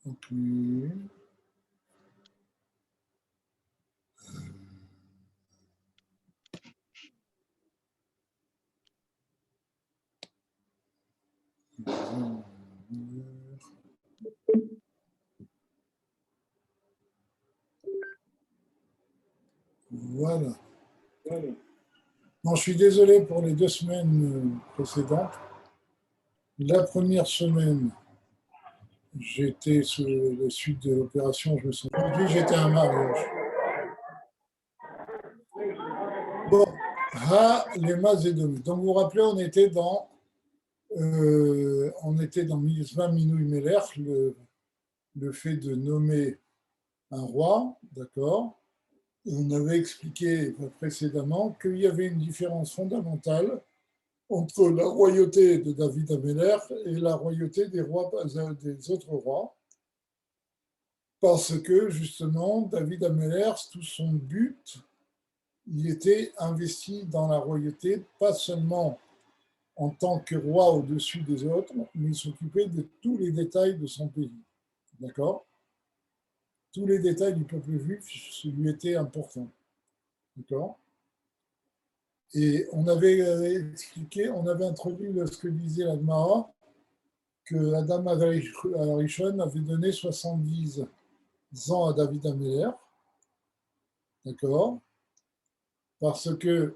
Ok. Voilà. Non, je suis désolé pour les 2 semaines précédentes. La première semaine, j'étais sur la suite de l'opération, je me suis dit, j'étais à un mariage. Bon, les masses et demi. Donc vous vous rappelez, on était dans Mitzvah Minui Meler, le fait de nommer un roi, d'accord. On avait expliqué précédemment qu'il y avait une différence fondamentale entre la royauté de David Améler et la royauté des autres rois, parce que justement, David Améler, tout son but, il était investi dans la royauté, pas seulement en tant que roi au-dessus des autres, mais il s'occupait de tous les détails de son pays. D'accord? Tous les détails du peuple juif lui étaient importants. D'accord? Et on avait expliqué, on avait introduit ce que disait la Gemara, que Adam Arishon avait donné 70 ans à David Améler, d'accord? Parce que,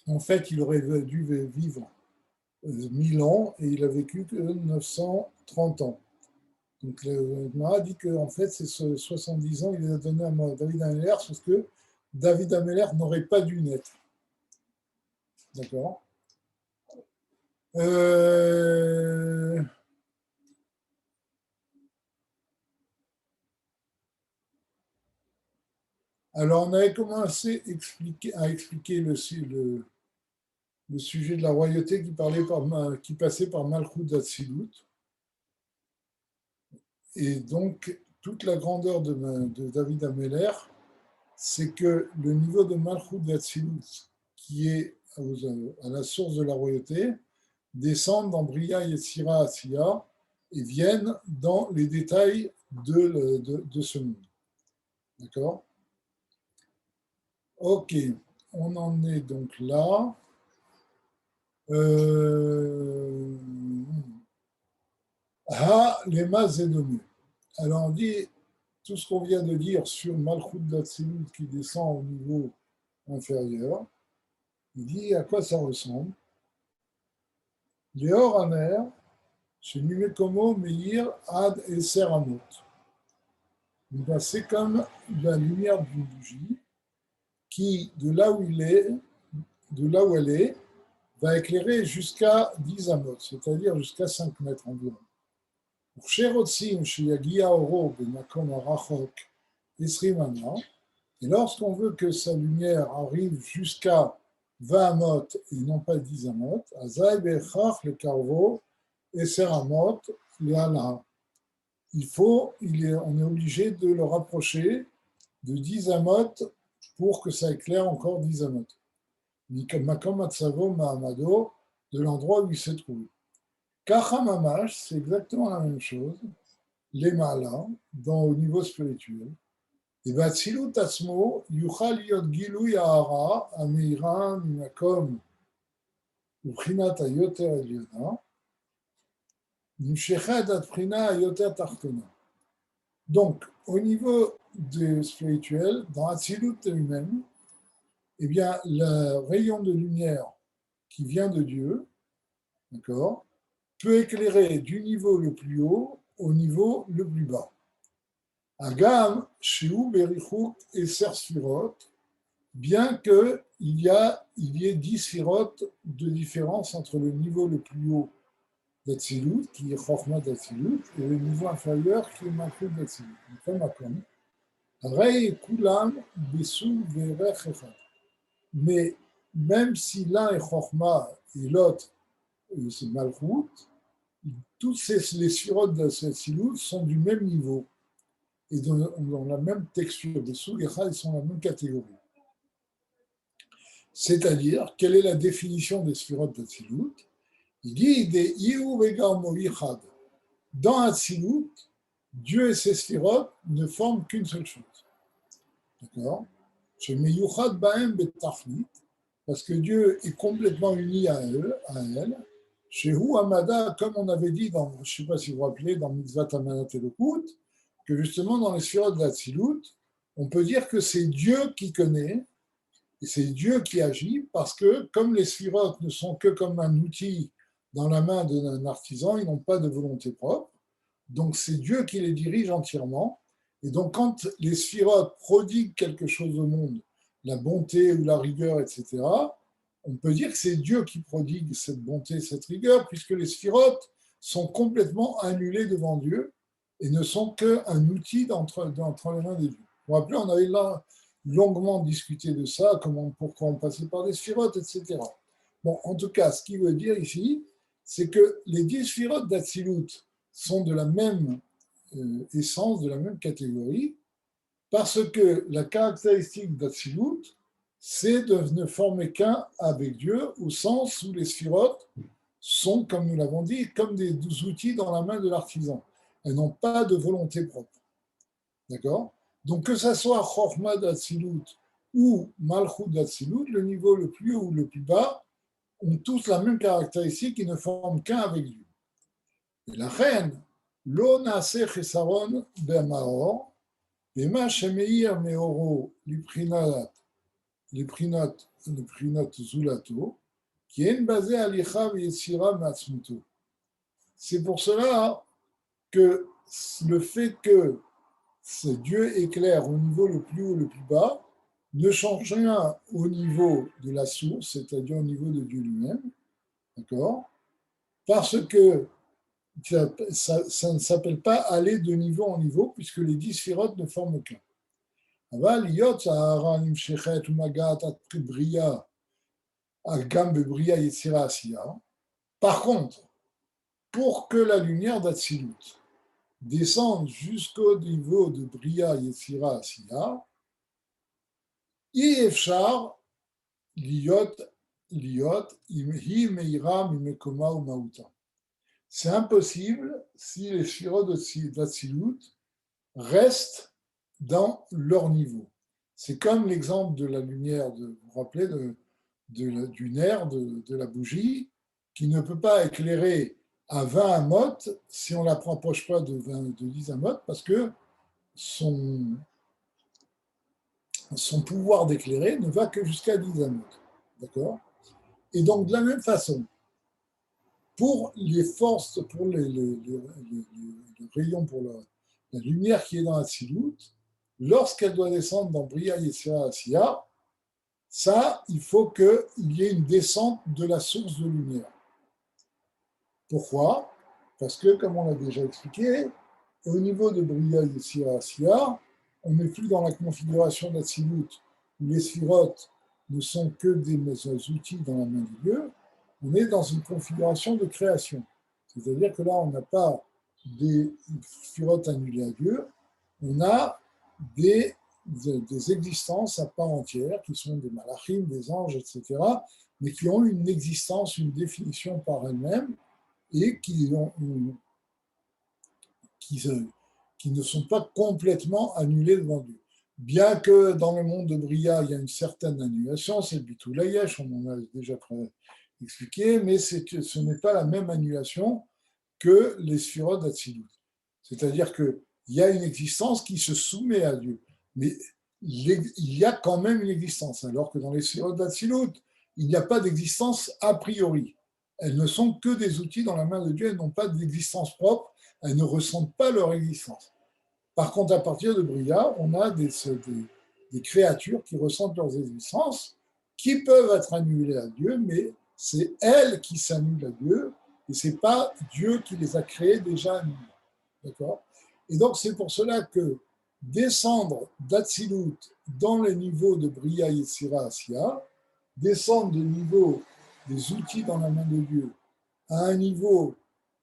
en fait, il aurait dû vivre 1000 ans et il a vécu que 930 ans. Donc, le Gemara dit qu'en fait, c'est 70 ans, il les a donné à David Améler, parce que David Améler n'aurait pas dû naître. D'accord? Alors, on avait commencé à expliquer le sujet de la royauté qui passait par Malchut d'Atsilut. Et donc, toute la grandeur de David Améler, c'est que le niveau de Malchut d'Atsilut, qui est à la source de la royauté, descendent dans Bria, Yetzira, Asiya, et viennent dans les détails de ce monde. D'accord? Ok, on en est donc là. Les masses énommées. Alors on dit tout ce qu'on vient de dire sur Malchut d'Atsilut qui descend au niveau inférieur. Il dit à quoi ça ressemble. Léor Aner, chez Nimekomo Meir Ad Eser Amot. C'est comme la lumière d'une bougie qui, de là où elle est, va éclairer jusqu'à 10 amot, c'est-à-dire jusqu'à 5 mètres environ. Et lorsqu'on veut que sa lumière arrive jusqu'à 20 amot et non pas 10 amot, on est obligé de le rapprocher de 10 amot pour que ça éclaire encore 10 amot. De l'endroit où il s'est trouvé. Kachamamash, c'est exactement la même chose, les malas, au niveau spirituel. Et Batsilut Asmo, Yuchal Yot Gilui Ahara, Ameiran, Minakom, Ubchinat Ayoter Eliona, Nimshechet Atprina Ayoter Tartona. Donc, au niveau spirituel, dans Atsilut lui-même, eh bien, le rayon de lumière qui vient de Dieu, d'accord, peut éclairer du niveau le plus haut au niveau le plus bas. Agam, Shehu, Berichuk et Sphirot, bien qu'il y ait 10 Sphirot de différence entre le niveau le plus haut d'Atsilut, qui est Chochma d'Atsilut, et le niveau inférieur, qui est Malchut d'Atsilut. Mais même si l'un est Chochma et l'autre c'est Malchut, toutes les Sphirot d'Atsilut sont du même niveau et dans la même texture. Les Sugecha, ils sont dans la même catégorie. C'est-à-dire, quelle est la définition des Sphirot d'Atsilut? Il dit des Iu Vega Movichad. Dans Atsilut, Dieu et ses sphirotes ne forment qu'une seule chose. D'accord? Chez Meyuchad Baem Betachlit, parce que Dieu est complètement uni à elle. Chez Hu Amada, comme on avait dit, dans, je ne sais pas si vous vous rappelez, dans Mitzvah Amanat Elokut, que justement dans les sphirotes de la Tzilut, on peut dire que c'est Dieu qui connaît, et c'est Dieu qui agit, parce que comme les sphirotes ne sont que comme un outil dans la main d'un artisan, ils n'ont pas de volonté propre, donc c'est Dieu qui les dirige entièrement. Et donc quand les sphirotes prodiguent quelque chose au monde, la bonté ou la rigueur, etc., on peut dire que c'est Dieu qui prodigue cette bonté, cette rigueur, puisque les sphirotes sont complètement annulés devant Dieu et ne sont qu'un outil entre les mains de Dieu. Vous vous rappelez, on avait là longuement discuté de ça, pourquoi on passait par les sphirotes, etc. Bon, en tout cas, ce qu'il veut dire ici, c'est que les 10 sphirotes d'Atsilut sont de la même essence, de la même catégorie, parce que la caractéristique d'Atsilut, c'est de ne former qu'un avec Dieu, au sens où les sphirotes sont, comme nous l'avons dit, comme des outils dans la main de l'artisan. Elles n'ont pas de volonté propre. D'accord? Donc que ça soit Chokhmah d'Atsilut ou Malchut d'Atsilut, le niveau le plus haut ou le plus bas, ont tous la même caractéristique, ils ne forment qu'un avec Dieu. Et la reine, lo naase chesaron be'amaor, bema shemeir meoro liprinat zulato, qui est basé à l'icha v'yetzira matzmuto. C'est pour cela que le fait que ce Dieu éclaire au niveau le plus haut, le plus bas, ne change rien au niveau de la source, c'est-à-dire au niveau de Dieu lui-même, d'accord? Parce que ça ne s'appelle pas aller de niveau en niveau, puisque les 10 sphirotes ne forment qu'un. Par contre, pour que la lumière d'Atsilut descende jusqu'au niveau de Bria Yetzira Asiya, Yefchar Liot Hi Meira Mimekoma ou Mauta. C'est impossible si les sphirotes d'Atsilut restent dans leur niveau. C'est comme l'exemple de la lumière, vous vous rappelez, du nerf de la bougie, qui ne peut pas éclairer à 20 amotes si on ne la rapproche pas de 10 amotes, parce que son pouvoir d'éclairer ne va que jusqu'à 10 amotes. D'accord? Et donc, de la même façon, pour les forces, pour les rayons, pour la lumière qui est dans la Silout, lorsqu'elle doit descendre dans Bria Yetzira Asiya, ça, il faut qu'il y ait une descente de la source de lumière. Pourquoi? Parce que, comme on l'a déjà expliqué, au niveau de Bria Yetzira Asiya, on n'est plus dans la configuration d'Atsilut où les sphirotes ne sont que des outils dans la main de Dieu. On est dans une configuration de création. C'est-à-dire que là, on n'a pas des sphirotes annulés à Dieu, on a des existences à part entière, qui sont des malachim, des anges, etc., mais qui ont une existence, une définition par elles-mêmes, et qui ne sont pas complètement annulés devant Dieu. Bien que dans le monde de Bria, il y a une certaine annulation, c'est le Bitul Hayesh, on en a déjà expliqué, mais ce n'est pas la même annulation que les sphirotes d'Atsilut. C'est-à-dire qu'il y a une existence qui se soumet à Dieu, mais il y a quand même une existence, alors que dans les sphirotes d'Atsilut, il n'y a pas d'existence a priori. Elles ne sont que des outils dans la main de Dieu, elles n'ont pas d'existence propre, elles ne ressentent pas leur existence. Par contre, à partir de Bria, on a des créatures qui ressentent leurs existences, qui peuvent être annulées à Dieu, mais c'est elles qui s'annulent à Dieu, et ce n'est pas Dieu qui les a créées déjà annulées. D'accord? Et donc, c'est pour cela que descendre d'Atsilut dans les niveaux de Bria Yetzira Asiya, descendre du niveau des outils dans la main de Dieu à un niveau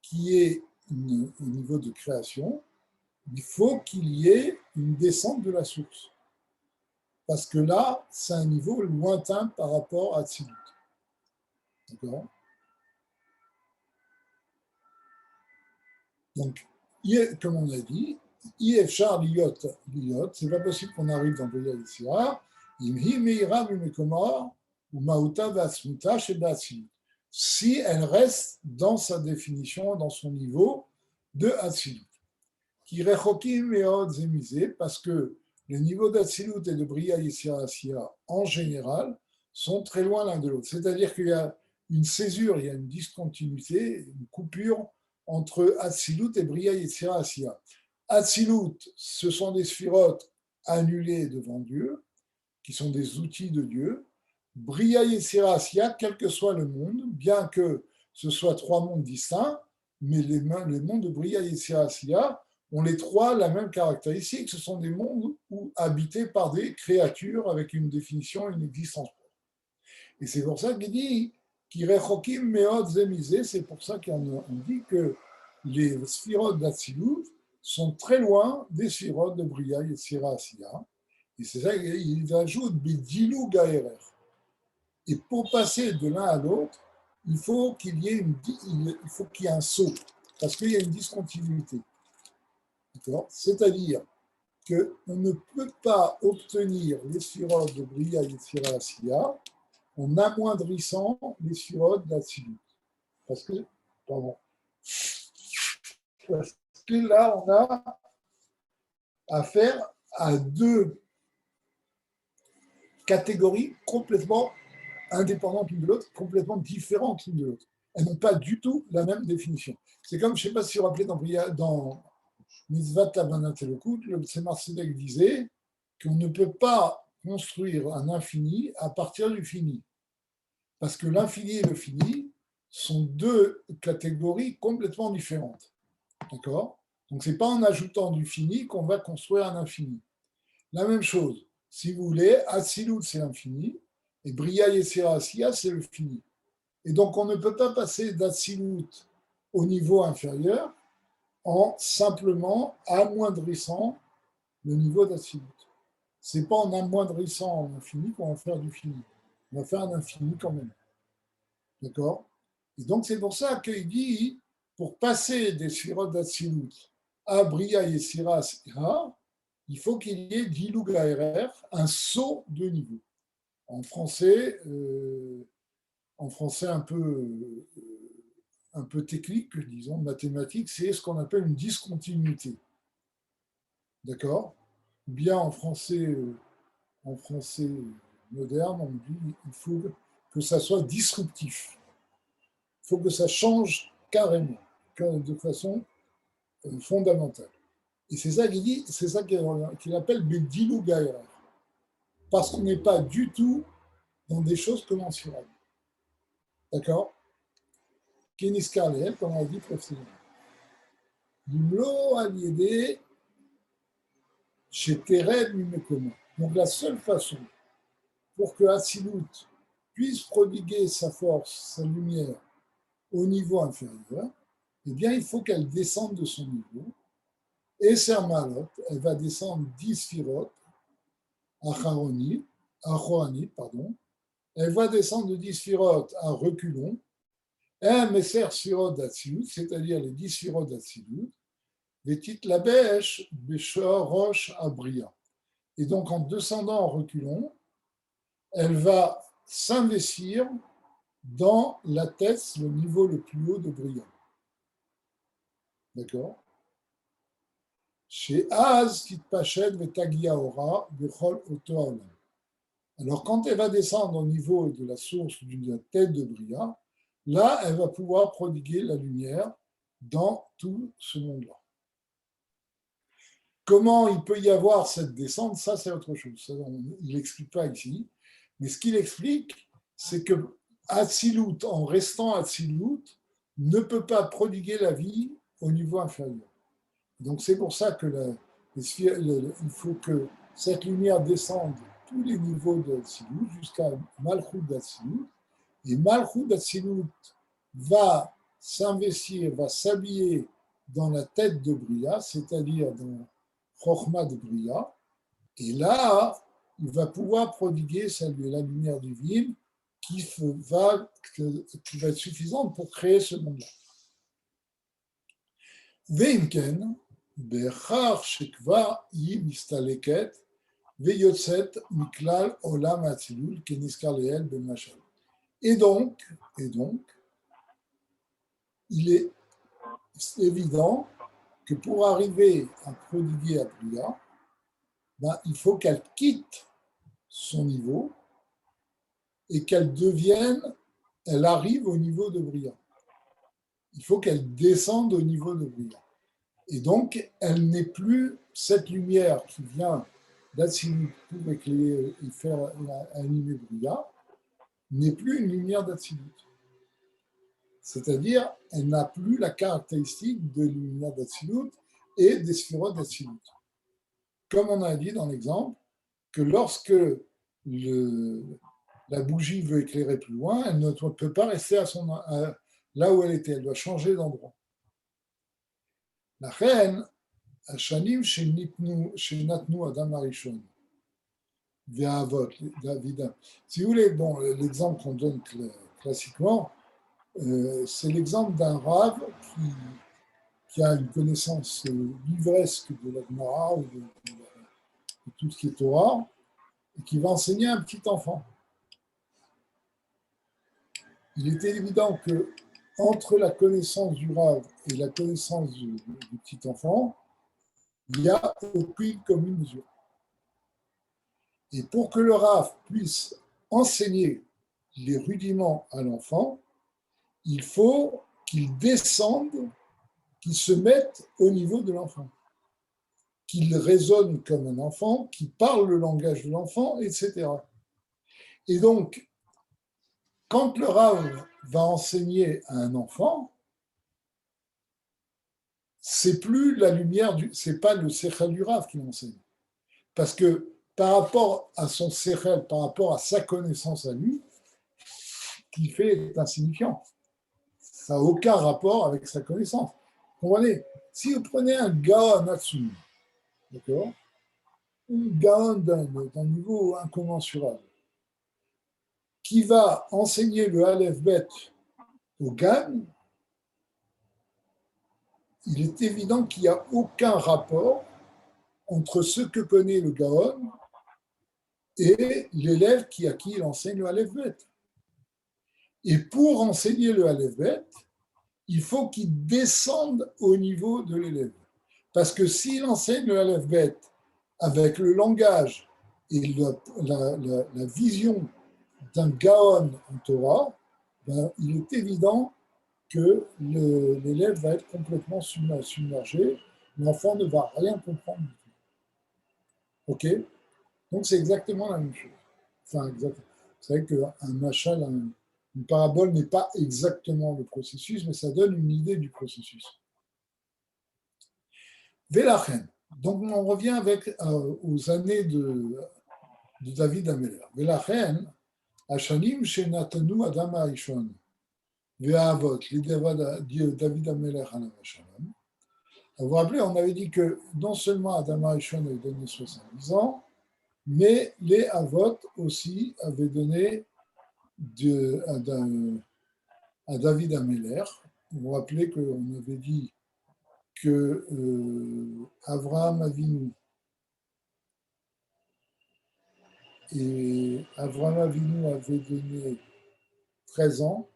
qui est un niveau de création, il faut qu'il y ait une descente de la source. Parce que là, c'est un niveau lointain par rapport à Atsilut. D'accord? Donc, comme on a dit, Ifchar Liot, c'est pas possible qu'on arrive dans Bria Yitzhira, Imhi Meira Mimekomor, ou Maouta Vasmuta chez Batsi, si elle reste dans sa définition, dans son niveau de Hatzilut. Qui rechokim meod zemisé, parce que les niveaux d'Hatzilut et de Bria Yitzhira Asiya en général sont très loin l'un de l'autre. C'est-à-dire qu'il y a une césure, il y a une discontinuité, une coupure entre Hatzilut et Bria Yitzhira Asiya. Hatzilut, ce sont des sphirotes annulées devant Dieu, qui sont des outils de Dieu. Bria Yetzira Asiya, quel que soit le monde, bien que ce soit trois mondes distincts, mais les mondes de Bria Yetzira Asiya ont les trois la même caractéristique. Ce sont des mondes habités par des créatures avec une définition, une existence. Et c'est pour ça qu'il dit Kirechokim meod zemizé, c'est pour ça qu'on dit que les sphirotes d'Atsilut sont très loin des sphirotes de Bria Yetzira Asiya. Et c'est ça qu'il ajoute Bedilu Gaerer. Et pour passer de l'un à l'autre, il faut qu'il y ait un saut, parce qu'il y a une discontinuité. D'accord ? C'est-à-dire qu'on ne peut pas obtenir les sphirotes de Bria Yetzira Asiya en amoindrissant les sphirotes d'Atsilut. Parce que là, on a affaire à deux catégories complètement indépendantes l'une de l'autre, complètement différentes l'une de l'autre. Elles n'ont pas du tout la même définition. C'est comme, je ne sais pas si vous vous rappelez, dans Mitzvat Tabanat Elokut, le Tzemar Tzedek disait qu'on ne peut pas construire un infini à partir du fini. Parce que l'infini et le fini sont deux catégories complètement différentes. D'accord ? Donc, ce n'est pas en ajoutant du fini qu'on va construire un infini. La même chose, si vous voulez, Hatzilut, c'est l'infini, et Bria Yetzira Asiya, c'est le fini. Et donc, on ne peut pas passer d'Hatzilut au niveau inférieur en simplement amoindrissant le niveau d'Hatzilut. Ce n'est pas en amoindrissant l'infini qu'on va faire du fini. On va faire un infini quand même. D'accord ? Et donc, c'est pour ça qu'il dit, pour passer des sphirotes d'Hatzilut à Bria Yetzira Asiya, il faut qu'il y ait Gilou Gaerer, un saut de niveau. En français un peu technique, disons, mathématique, c'est ce qu'on appelle une discontinuité. D'accord ? Bien en français moderne, on dit qu'il faut que ça soit disruptif. Il faut que ça change carrément, de façon fondamentale. Et c'est ça qu'il dit, c'est ça qu'il appelle Bedilou Gaïra. Parce qu'on n'est pas du tout dans des choses commensurables. D'accord ? Kenis Karleel, comme on a dit précédemment. L'imlo aliédé chez Tered Mimekomo. Donc la seule façon pour que Hatzilut puisse prodiguer sa force, sa lumière au niveau inférieur, eh bien il faut qu'elle descende de son niveau. Et Sermalot, elle va descendre 10 sphirotes, Acharonit, elle va descendre de 10 sphirotes à reculons, et un messer sphirotes d'Hatzilut, c'est-à-dire les 10 sphirotes d'Hatzilut, Vétit la bêche, Béchor, Roche, Abria. Et donc en descendant en reculons, elle va s'investir dans la tête, le niveau le plus haut de Bria. D'accord ? Chez Az, Titpachet, Vetagia Ora, Bechol Oto. Alors, quand elle va descendre au niveau de la source d'une tête de Bria, là, elle va pouvoir prodiguer la lumière dans tout ce monde-là. Comment il peut y avoir cette descente, ça, c'est autre chose. Ça, il n'explique pas ici. Mais ce qu'il explique, c'est que Hatzilut, en restant Hatzilut, ne peut pas prodiguer la vie au niveau inférieur. Donc, c'est pour ça que il faut que cette lumière descende tous les niveaux de Hatzilut jusqu'à Malchut d'Hatzilut. Et Malchut d'Hatzilut va s'investir, va s'habiller dans la tête de Bria, c'est-à-dire dans Chochma de Bria. Et là, il va pouvoir prodiguer la lumière divine qui va être suffisante pour créer ce monde-là. ואם כן, בהכרח שכבר היא מסתלקת ויוצאת מכלל עולם האצילות כנזכר לעיל במשל. Et donc, il est évident que pour arriver à prodiguer à Bria, ben, il faut qu'elle quitte son niveau et qu'elle devienne, elle arrive au niveau de Bria. Il faut qu'elle descende au niveau de Bria. Et donc, elle n'est plus cette lumière qui vient d'Atsilut pour éclairer et faire animer Bria, n'est plus une lumière d'Atsilut. C'est-à-dire, elle n'a plus la caractéristique de lumière d'Atsilut et des sphérotes d'Atsilut. Comme on a dit dans l'exemple, que lorsque la bougie veut éclairer plus loin, elle ne peut pas rester là où elle était, elle doit changer d'endroit. La reine, השנים שנתנו אדם הראשון והאבות, David. Si vous voulez, bon, l'exemple qu'on donne classiquement, c'est l'exemple d'un rave qui a une connaissance livresque de la Gemara ou de tout ce qui est Torah, et qui va enseigner à un petit enfant. Il était évident que entre la connaissance du rave et la connaissance du petit enfant, il n'y a aucune commune mesure. Et pour que le rave puisse enseigner les rudiments à l'enfant, il faut qu'il descende, qu'il se mette au niveau de l'enfant, qu'il raisonne comme un enfant, qu'il parle le langage de l'enfant, etc. Et donc, quand le rave va enseigner à un enfant, c'est plus la lumière, c'est pas le séchel du rave qui l'enseigne. Parce que par rapport à son séchel, par rapport à sa connaissance à lui, ce qu'il fait est insignifiant. Ça n'a aucun rapport avec sa connaissance. Comprenez, si vous prenez un Gaon Natsumi, d'accord, un Gaon d'un niveau incommensurable, qui va enseigner le Aleph Bet au Gan, il est évident qu'il n'y a aucun rapport entre ce que connaît le Gaon et l'élève à qui il enseigne le Aleph Bet. Et pour enseigner le Aleph Bet, il faut qu'il descende au niveau de l'élève. Parce que s'il enseigne le Aleph Bet avec le langage et la vision d'un Gaon en Torah, ben, il est évident que l'élève va être complètement submergé, l'enfant ne va rien comprendre du tout. OK? Donc c'est exactement la même chose. Enfin, exactement. C'est vrai qu'un machal, une parabole n'est pas exactement le processus, mais ça donne une idée du processus. Vélachen. Donc on revient aux années de David Ameler. Vélachen, Hashanim Shenatanu Adam Harishon. Ve'avot, David Ameler Alav Shalom. Vous vous rappelez, on avait dit que non seulement Adam Harishon avait donné 70 ans, mais les Avot aussi avaient donné à David Ameler. Vous vous rappelez qu'on avait dit que Avraham Avinu avait donné 13 ans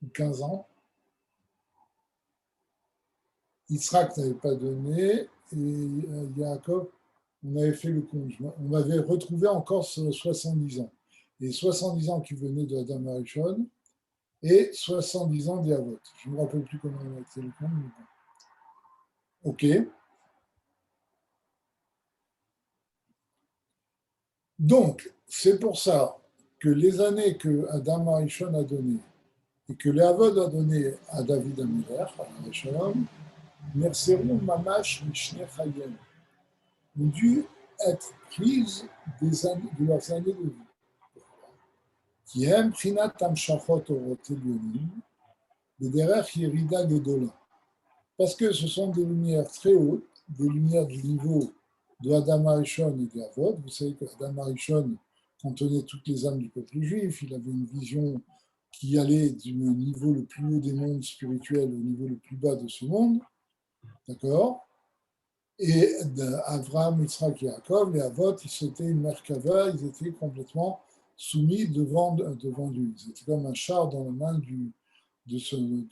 ou 15 ans. Yitzhak n'avait pas donné, et Yaakov, on avait fait le compte. On avait retrouvé encore 70 ans. Les 70 ans qui venaient de Adam Harishon et 70 ans d'Avot. Je ne me rappelle plus comment on a fait le compte. Mais bon. OK. Donc, c'est pour ça que les années que Adam Harishon a données et que Léavod a donné à David Ameler, à Shalom, Merceron Mamash Mishne Chayem, ont dû être prises de leurs années de vie. Qui aiment Prinat Tamshachot Orote Lyonim, de derrière Yerida Gedola. Parce que ce sont des lumières très hautes, des lumières du niveau de Adam Harishon et d'Avod. Vous savez que Adam Harishon contenait toutes les âmes du peuple juif, il avait une vision qui allait du niveau le plus haut des mondes spirituels au niveau le plus bas de ce monde, d'accord? Et Avraham, Yitzhak et Yaakov, les Avot, c'était une Merkava, ils étaient complètement soumis devant lui. C'était comme un char dans la main de son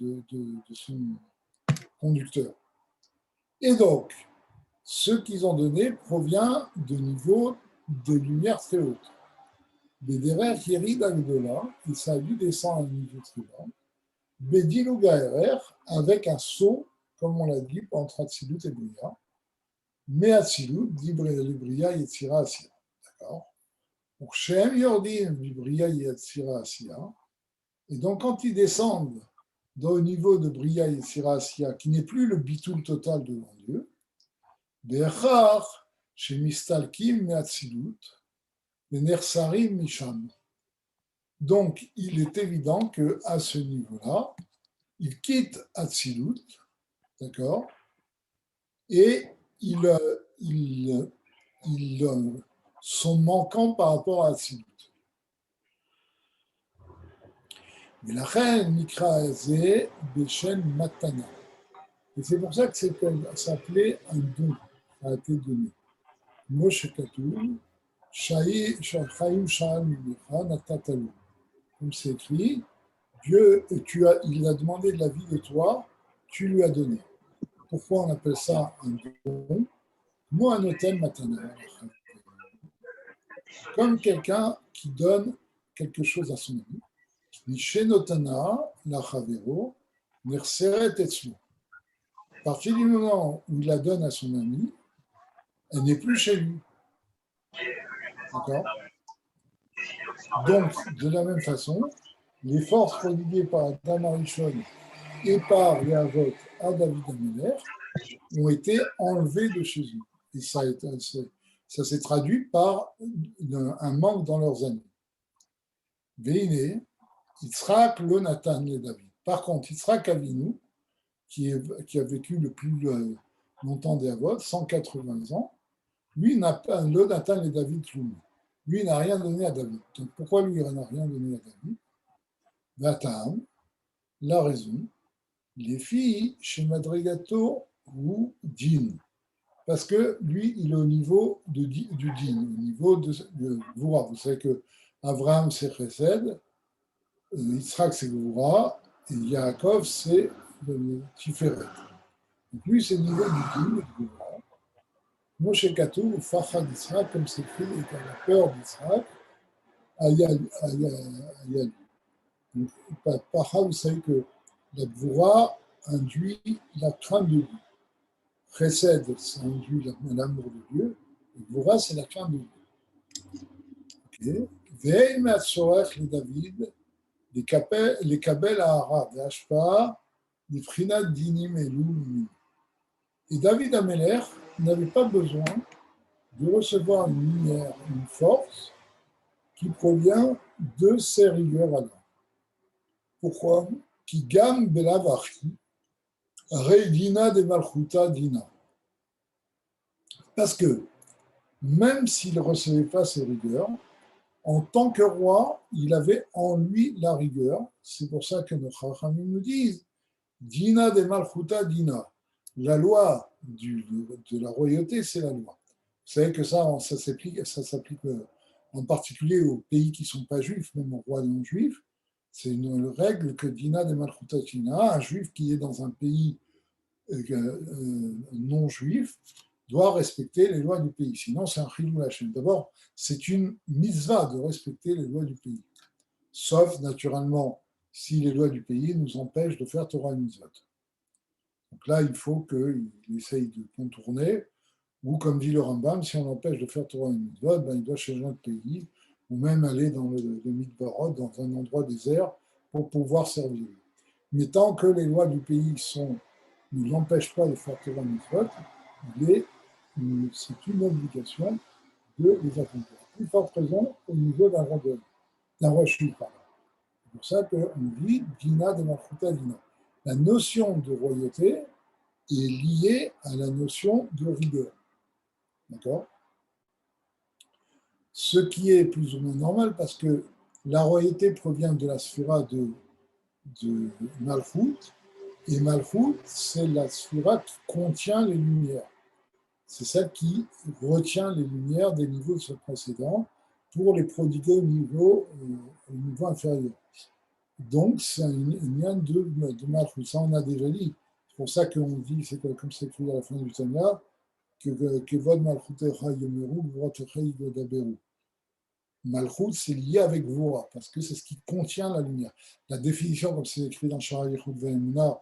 conducteur. Et donc, ce qu'ils ont donné provient de niveaux de lumière très haute. Bederer Yerid Agdola, et ça a dû descendre à un niveau très bas. Bedilou Gaerer, avec un saut, comme on l'a dit, entre Atsilut et Bria. Mais Atsilut, dit Bria Yetzira Asiya. D'accord? Donc, Shem Yordim, dit Bria Yetzira Asiya. Et donc, quand ils descendent au niveau de Bria Yetzira Asiya, qui n'est plus le bitoul total devant Dieu, Be'echar, chez Mistalkim, Me'atsilut, les Nersarim Misham. Donc, il est évident qu'à ce niveau-là, il quitte Atsilut, d'accord, et ils sont manquants par rapport à Atsilut. Mais la reine Mikra Azé, Beshem Matana. Et c'est pour ça que ça s'appelait un don, ça a été donné. Moshe Katoum, Chaim Sha'al Mimecha, Natatalu. Comme c'est écrit, Dieu, il a demandé de la vie de toi, tu lui as donné. Pourquoi on appelle ça un don? Moi, un hôtel matana. Comme quelqu'un qui donne quelque chose à son ami. Nishenotana, la chavero, nerseret etzlo. À partir du moment où il la donne à son ami, elle n'est plus chez lui. D'accord? Donc, de la même façon, les forces prodiguées par Adam Arishon et par les Avot à David Ameler ont été enlevées de chez eux. Et ça s'est traduit par un manque dans leurs années. Veine, Yitzhak lo Nathan le David. Par contre, Yitzhak Avinu, qui a vécu le plus longtemps des Avot, 180 ans, lui n'a pas le Nathan le David Tloum. Lui n'a rien donné à David. Donc pourquoi lui n'a rien donné à David? Vatam, la raison, les filles chez Madrigato ou Din. Parce que lui, il est au niveau du Din, au niveau de Voura. Vous savez que Abraham, c'est Chesed, Yitzhak, c'est Voura, et Yaakov, c'est le Tiferet. Donc lui, c'est le niveau du Din, du Voura. Moshe Katou, Fachad Yitzhak, comme c'est écrit, et à la peur d'Yitzhak, Ayal. Donc, Pacha, vous savez que la Voura induit la crainte de Dieu. Chesed, ça induit l'amour de Dieu. Et Voura, c'est la crainte de Dieu. Veille Matsorech le David, les Kabel à Ara, les Hashpa, les Prinat Dinim et Loum. Et David Ameler n'avait pas besoin de recevoir une lumière, une force qui provient de ses rigueurs à l'homme. Pourquoi? Qui gamme Belavachi, Reidina de Malchuta Dina. Parce que même s'il ne recevait pas ses rigueurs, en tant que roi, il avait en lui la rigueur. C'est pour ça que nos Chachamim nous disent Dina de Malchuta Dina. La loi de la royauté, c'est la loi. Vous savez que ça s'applique en particulier aux pays qui ne sont pas juifs, même aux rois non juifs. C'est une règle que Dina de Malchuta Dina, un juif qui est dans un pays non juif, doit respecter les lois du pays. Sinon, c'est un chilou Hashem. D'abord, c'est une mitzvah de respecter les lois du pays. Sauf, naturellement, si les lois du pays nous empêchent de faire Torah et mitzvot. Donc là, il faut qu'il essaye de contourner, ou comme dit le Rambam, si on l'empêche de faire Torah et mitzvot, ben, il doit changer de pays, ou même aller dans le Midbarot, dans un endroit désert, pour pouvoir servir. Mais tant que les lois du pays ne l'empêchent pas de faire Torah et mitzvot, c'est une obligation de les accomplir. Plus forte raison au niveau d'un roi juif. C'est pour ça qu'on dit Dina de Malchuta Dina. La notion de royauté est liée à la notion de rigueur. D'accord? Ce qui est plus ou moins normal parce que La royauté provient de la sphira de Malchut, et Malchut, c'est la sphira qui contient les lumières. C'est celle qui retient les lumières des niveaux précédents pour les prodiguer au niveau inférieur. Donc, c'est un lien de Malchut. Ça, on a déjà dit. C'est pour ça qu'on dit, c'est comme c'est écrit à la fin du Tanya, que Vod Malchutecha Yomeru, Vorotecha Yigodaberu. Malchut, c'est lié avec Vora, parce que c'est ce qui contient la lumière. La définition, comme c'est écrit dans Shara Yichud Ve'emuna,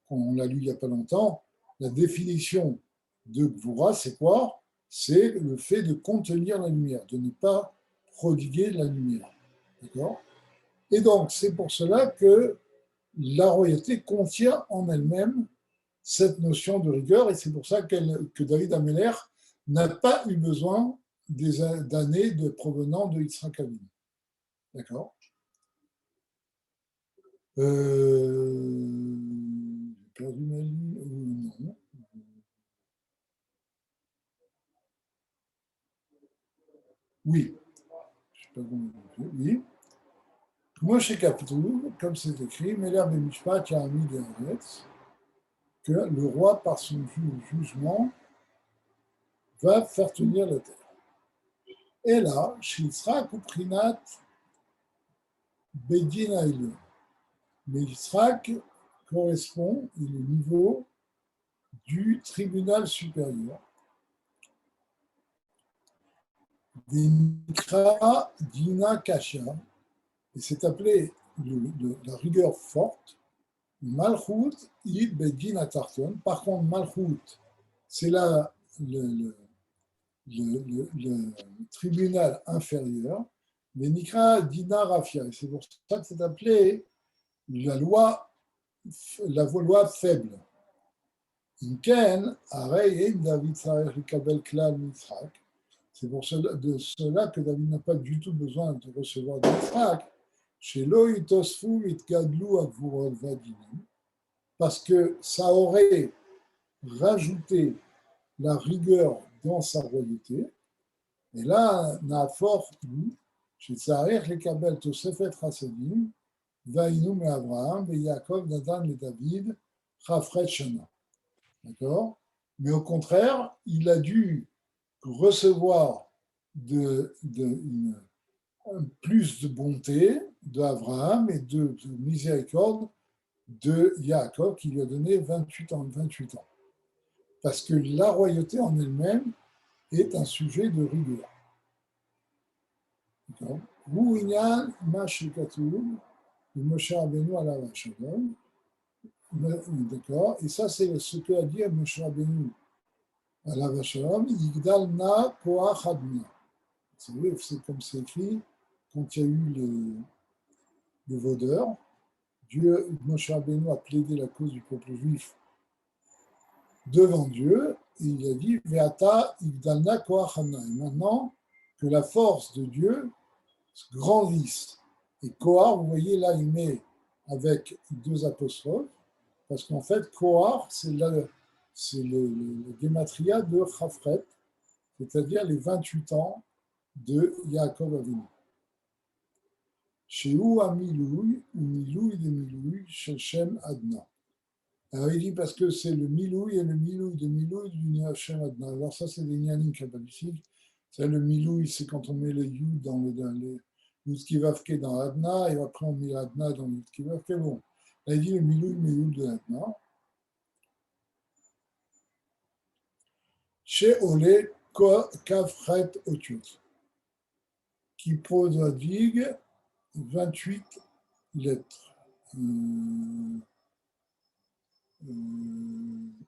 on l'a lu il n'y a pas longtemps, la définition de Vora, c'est quoi? C'est le fait de contenir la lumière, de ne pas prodiguer la lumière. D'accord? Et donc, c'est pour cela que la royauté contient en elle-même cette notion de rigueur, et c'est pour ça que David Améler n'a pas eu besoin d'années provenant de Yitzhak Avinu. D'accord. J'ai perdu ma ligne. Non. Oui. Je sais pas comment oui. Moi, chez Captou, comme c'est écrit, Meler Bemishpat Yahami Deharetz, que le roi, par son jugement, va faire tenir la terre. Et là, chez Yitzhak ou Prinat Bedin Aïlon. Mais Yitzhak correspond au niveau du tribunal supérieur. Dinikra Dina Kasha, et c'est appelé la rigueur forte, Malchut I Bedin Atarton. Par contre, Malchut, c'est là le tribunal inférieur, mais Nikra Dina Rafia, et c'est pour ça que c'est appelé la loi faible. Inken, Arei, David Sarech Likabel Klal Mitzrak. C'est pour cela que David n'a pas du tout besoin de recevoir d'Yitzhak. Chez Loï Tosfu Itgadlu Agvurol Vadinim, parce que ça aurait rajouté la rigueur dans sa royauté. Et là, Naafor, chez Sarech Likabel Tosefet Chasadim, Vainu me Abraham, et Yaakov, Nadan et David, Chafret Shana. D'accord? Mais au contraire, il a dû recevoir plus de bonté d'Abraham et de miséricorde de Yaakov qui lui a donné 28 ans. Parce que la royauté en elle-même est un sujet de rigueur. D'accord? D'accord? Et ça, c'est ce que a dit Moshe Rabbeinu à la Vachalom, Yigdal na koach adna. C'est comme c'est écrit, quand il y a eu le vaudeur, Moshe Rabbeinu a plaidé la cause du peuple juif devant Dieu, et il a dit, Veata Yigdalna koach adna. Et maintenant, que la force de Dieu grandisse. Et koach, vous voyez là, il met avec 2 apostrophes, parce qu'en fait, koach, c'est le gématria de Chafret, c'est-à-dire les 28 ans de Yaakov Avinu. Chez où à Milouï, ou Milouï de Milouï, chez Shem Adna. Alors il dit parce que c'est le Milouï et le Milouï de Milouï du Shem Adna. Alors ça, c'est des Nyanim kabbalistiques. C'est le Milouï, c'est quand on met le Yud dans le Yudkivavke dans Adna, et après on met Adna dans le Yudkivavke. Bon, là il dit le Milouï de Adna. Chez Olé, Kafret Otiot, qui prodigue 28 lettres.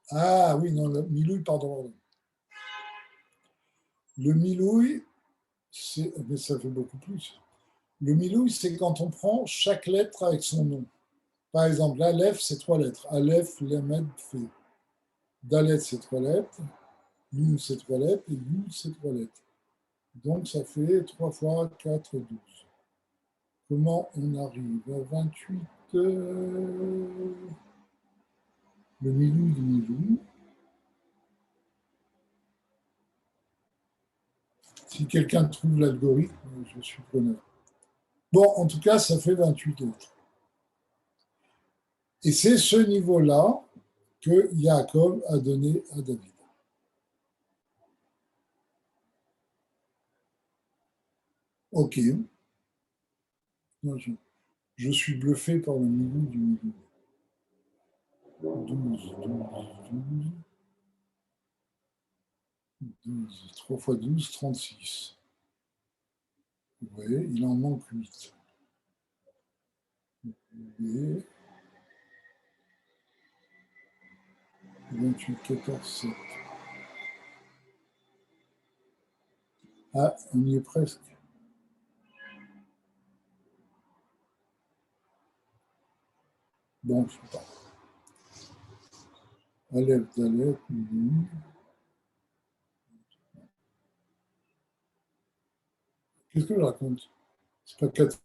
Ah oui, non, le Milouï, pardon. Le Milouï, mais ça fait beaucoup plus. Le Milouï, c'est quand on prend chaque lettre avec son nom. Par exemple, l'Aleph, c'est 3 lettres. Aleph, Lamed, Fe. Dalet, c'est 3 lettres. Nun, c'est 3 lettres. Et Yud, c'est 3 lettres. Donc, ça fait 3 fois 4, 12. Comment on arrive à 28 le Milouï du Milouï? Si quelqu'un trouve l'algorithme, je suis preneur. Bon, en tout cas, ça fait 28 lettres. Et c'est ce niveau-là que Yaakov a donné à David. Ok. Je suis bluffé par le milieu du milieu. 12. 3 fois 12, 36. Oui, il en manque 8. Et 28, 14, 7. Ah, on y est presque. Bon, je sais pas. Aleph, Dalet, qu'est-ce que je raconte? C'est pas 4.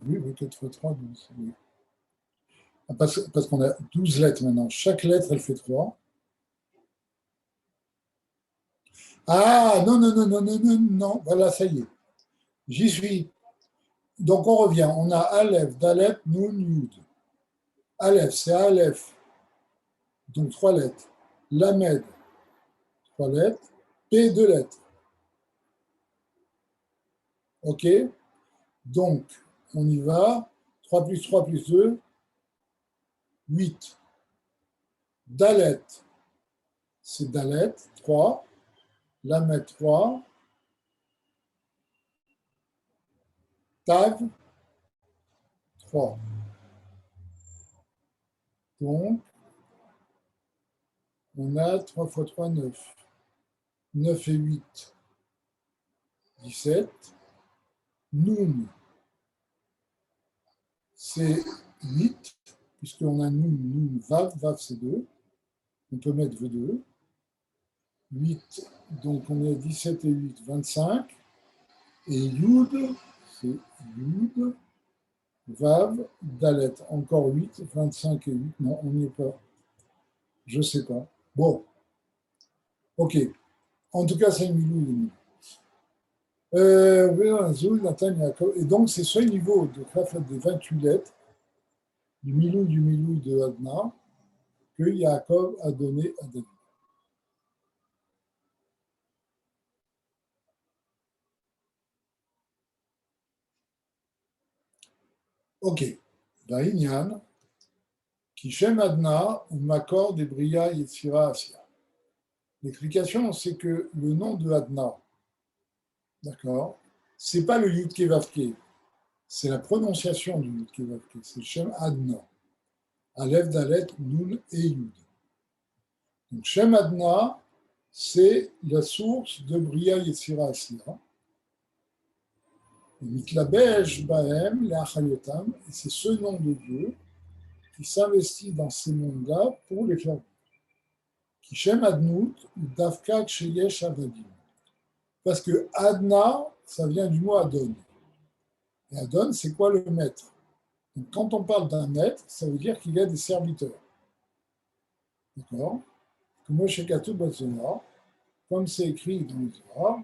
Oui, 4 fois 3, 12. Oui. Parce qu'on a 12 lettres maintenant. Chaque lettre, elle fait 3. Ah, non, non, non, non, non, non, non. Voilà, ça y est. J'y suis. Donc, on revient. On a Aleph, Dalet, Nun, Yud. Aleph, c'est Aleph. Donc, 3 lettres. Lamed, 3 lettres. P, 2 lettres. OK? Donc, on y va. 3 plus 3 plus 2, 8. Dalet, c'est Dalet, 3. Lamed, 3. Tav, 3. Donc, on a 3 fois 3, 9. 9 et 8, 17. Noun, c'est 8, puisqu'on a Noun, Noun, Vav, Vav c'est 2. On peut mettre 2. 8, donc on est 17 et 8, 25. Et Yud, c'est Yud, Vav, Dalet, encore 8, 25 et 8. Non, on n'y est pas. Je ne sais pas. Bon, ok. En tout cas, c'est une milou. Et donc, c'est ce niveau de Krafat des 28 lettres, du milou de Adna, que Yaakov a donné à David. Ok. Baïnian, Kishem Adna, ou Makor des Bria Yetzira Asia. L'explication, c'est que le nom de Adna, d'accord, c'est pas le Yud Kevavke, c'est la prononciation du Yud Kevavke, c'est Shem Adna. Aleph, Dalet, Nun et Yud. Donc Shem Adna, c'est la source de Bria Yetzira Asia. Mitlabej Bahem, Leachayotam, et c'est ce nom de Dieu qui s'investit dans ces mondes-là pour les faire. Kishem Adnout, Davka Ksheyesh Avadim. Parce que Adna, ça vient du mot Adon. Et Adon, c'est quoi le maître? Donc, quand on parle d'un maître, ça veut dire qu'il y a des serviteurs. D'accord? Comme Moshe Katoub Batzona, comme c'est écrit dans le Zohar,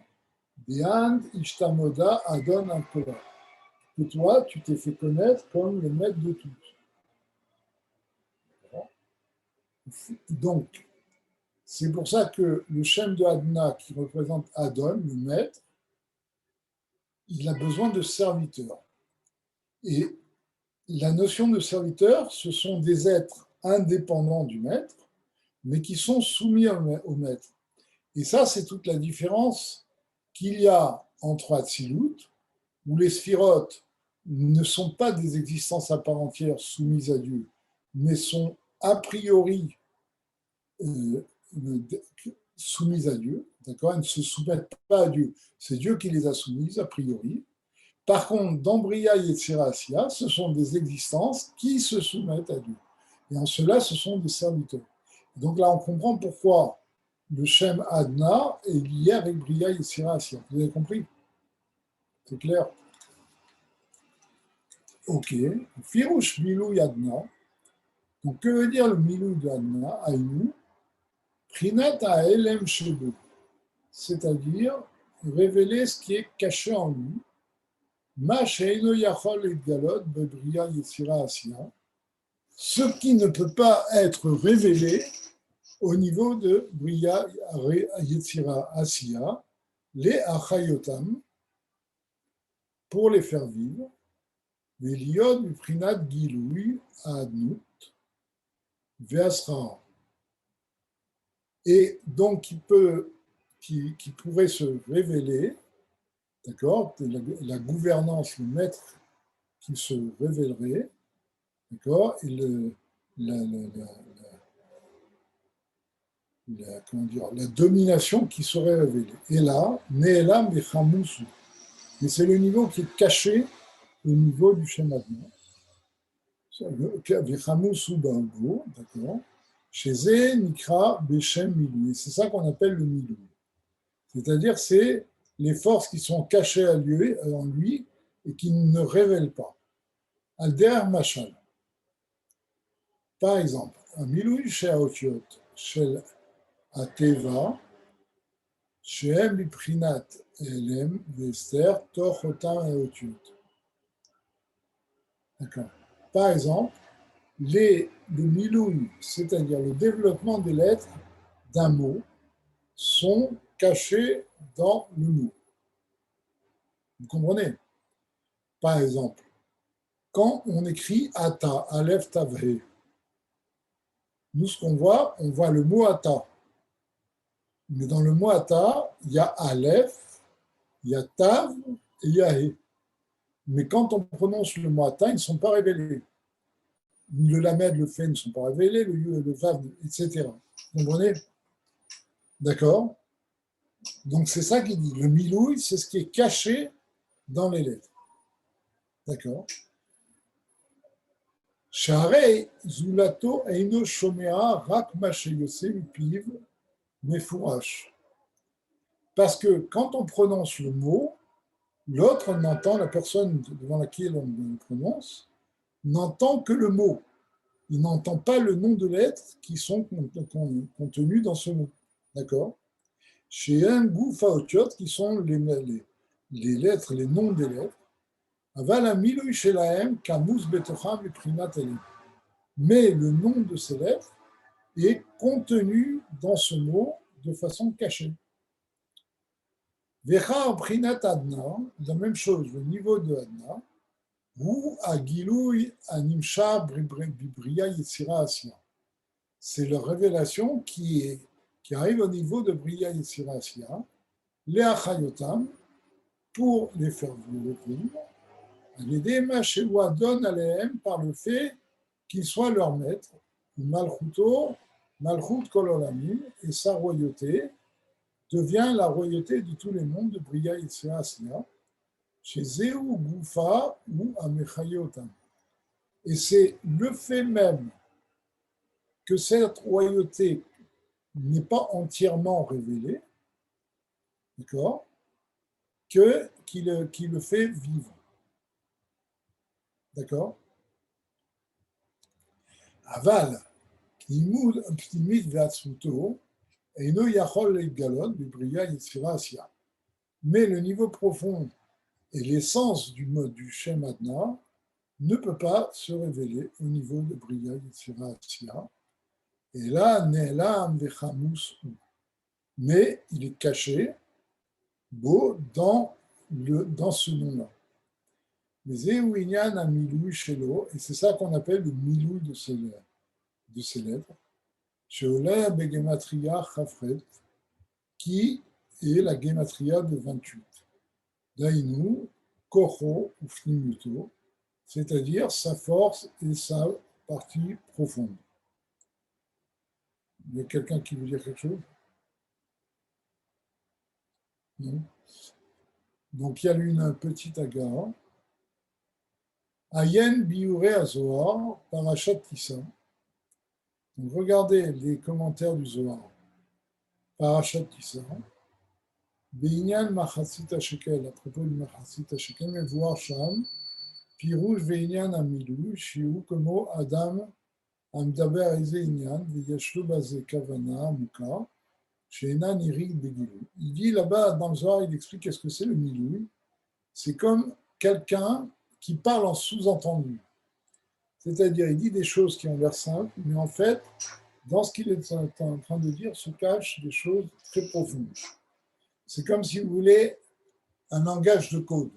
Be'and Ishtamoda Adon Al-Kola. Que toi, tu t'es fait connaître comme le maître de tout. Donc, c'est pour ça que le Shem de Adna, qui représente Adon, le maître, il a besoin de serviteurs. Et la notion de serviteur, ce sont des êtres indépendants du maître, mais qui sont soumis au maître. Et ça, c'est toute la différence qu'il y a entre Hatzilut, où les sphirotes ne sont pas des existences à part entière soumises à Dieu, mais sont a priori euh, soumises à Dieu, d'accord? Elles ne se soumettent pas à Dieu. C'est Dieu qui les a soumises, a priori. Par contre, dans Bria et Tsirasia, ce sont des existences qui se soumettent à Dieu. Et en cela, ce sont des serviteurs. Donc là, on comprend pourquoi le Shem Adna est lié avec Bria et Tsirasia. Vous avez compris? C'est clair? Ok. Firouche Milou Adna. Donc, que veut dire le Milou de Adna, Aïnou? Prinat à Elem Shebo. C'est-à-dire révéler ce qui est caché en lui. Ma she'eino yachol etgalot bebriya yetzira asiya, ce qui ne peut pas être révélé au niveau de Briya Yetzira Asiya, les Achayotam, pour les faire vivre, les liod du Prinat Giloui Adnut, Veasra. Et donc qui pourrait se révéler, d'accord, la gouvernance, le maître qui se révélerait, d'accord, et la domination qui serait révélée. Et là, Ne'elam Bechamusu. Mais c'est le niveau qui est caché au niveau du schéma de Bechamusu Bambo, d'accord. Chez Zé, Nikra, Bechem, Milou. Et c'est ça qu'on appelle le Milou. C'est-à-dire, c'est les forces qui sont cachées en lui et qui ne révèlent pas. Alder Machal. Par exemple, un Milou chez Aotiot, chez Ateva, שהם מבחינת הלם והסתר תוך אותם האותיות. D'accord. Par exemple, le milouï, c'est-à-dire le développement des lettres d'un mot, sont cachés dans le mot. Vous comprenez? Par exemple, quand on écrit ata, aleph tavhe, nous ce qu'on voit, on voit le mot ata. Mais dans le mot ata, il y a aleph, il y a tav et il y a he. Mais quand on prononce le mot ata, ils ne sont pas révélés. Le lamed, le fait ne sont pas révélés, le vav, etc. Vous comprenez? D'accord? Donc c'est ça qu'il dit. Le milouï, c'est ce qui est caché dans les lettres. D'accord? Sharei zulato eino shomea rak masheyose mipiv mefourash. Parce que quand on prononce le mot, l'autre n'entend, la personne devant laquelle on le prononce, n'entend que le mot. Il n'entend pas le nom de lettres qui sont contenues dans ce mot. D'accord? Chez un goufa otiot, qui sont les lettres, les noms des lettres, aval milui shelahem kamuz betocham eprinat elim. Mais le nom de ces lettres est contenu dans ce mot de façon cachée. Vecha prinat adna, la même chose, le niveau de adna, ou à Gilouï Animsha Bibria Yetzira Asiya. C'est la révélation qui arrive au niveau de Bria Yetzira Asiya, les Achayotam, pour les faire vivre, l'aider Machewa donne à l'EM par le fait qu'il soit leur maître, Malchuto, Malchut Kololamim, et sa royauté devient la royauté de tous les mondes de Bria Yetzira Asiya, chez Zéhu Goufa ou Amechayotam. Et c'est le fait même que cette royauté n'est pas entièrement révélée, d'accord, qui le fait vivre. D'accord? Aval, Knimud Pnimit Veatsuto, Eino Yachol Galon, Bibria Yetzira Asiya. Mais le niveau profond et l'essence du mode du Shem Adna ne peut pas se révéler au niveau de Bria Yetzira Asiya. Et là, Ne'elam Vechamus, mais il est caché, beau, dans ce nom-là. Mais Zéouinyan a Milouï Shelo, et c'est ça qu'on appelle le Milouï de ces lettres, Sheoleh Begematria Chafret, qui est la Gematria de 28. Dainu, Kocho ou Fnimuto, c'est-à-dire sa force et sa partie profonde. Il y a quelqu'un qui veut dire quelque chose? Non. Donc il y a une petite agara. Ayen Biuré Azohar, Parashat Tissa. Donc regardez les commentaires du Zohar. Parashat Tissa. Beinyan Machatzit HaShekel, à propos du Machatzit HaShekel, mais voir Sham, Pirouj Beinyan Amilou, Shiou Komo Adam, Amdaber Eze Inyan, Viyashlo Baze Kavana, Muka, Sheina Nirik Begilou. Il dit là-bas, dans le Zohar, il explique qu'est-ce que c'est le Miloui. C'est comme quelqu'un qui parle en sous-entendu. C'est-à-dire, il dit des choses qui ont l'air simples, mais en fait, dans ce qu'il est en train de dire, se cachent des choses très profondes. C'est comme, si vous voulez, un langage de code.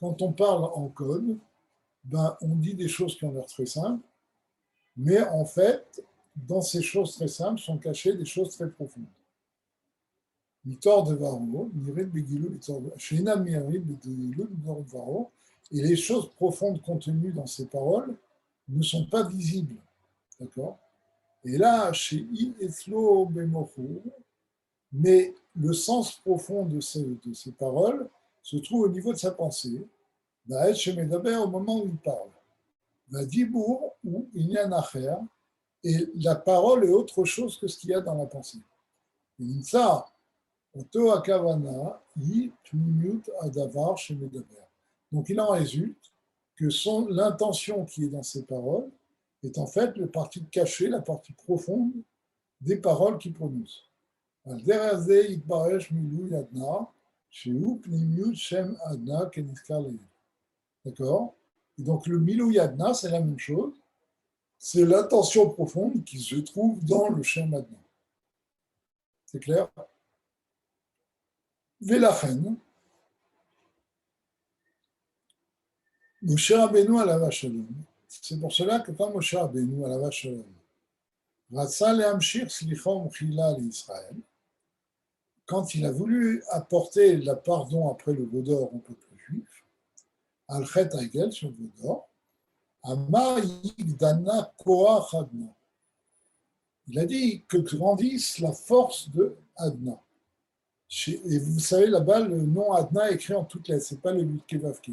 Quand on parle en code, on dit des choses qui ont l'air très simples, mais en fait, dans ces choses très simples sont cachées des choses très profondes. Et les choses profondes contenues dans ces paroles ne sont pas visibles. D'accord? Et là, chez Iflo Bemochou, mais le sens profond de ces paroles se trouve au niveau de sa pensée, au moment où il parle. Dibour ou Inyan Acher, et la parole est autre chose que ce qu'il y a dans la pensée. Donc il en résulte que l'intention qui est dans ces paroles est en fait la partie cachée, la partie profonde des paroles qu'il prononce. D'accord? Et donc le Milou Yadna, c'est la même chose. C'est l'intention profonde qui se trouve dans le Shem Adna. C'est clair? Velachen, Moshe Rabbeinu alava shalom. C'est pour cela que quand Moshe Rabbeinu alava shalom, Ratsa lehamshir slicha umchila l'Israël, quand il a voulu apporter la pardon après le Vaudor au peuple juif, al chet hagel sur le Vaudor, Amar yigdana koach adna. Il a dit que grandisse la force de Adna. Et vous savez, là-bas, le nom Adna est écrit en toutes lettres, ce n'est pas le Yud Kevavke.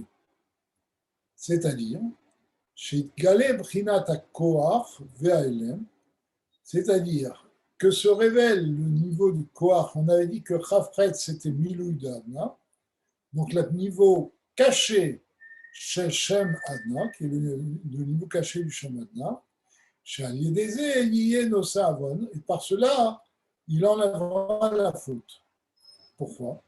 C'est-à-dire, chez Galeb Rinata Koach Ve'aelem, c'est-à-dire que se révèle le niveau du Koach. On avait dit que Chafret, c'était Milouï d'Adna, donc le niveau caché chez Shem Adna, qui est le niveau caché du Shem Adna, chez Aliédézé, Yiyé Nosa Avon, et par cela, il enlèvera la faute. Pourquoi?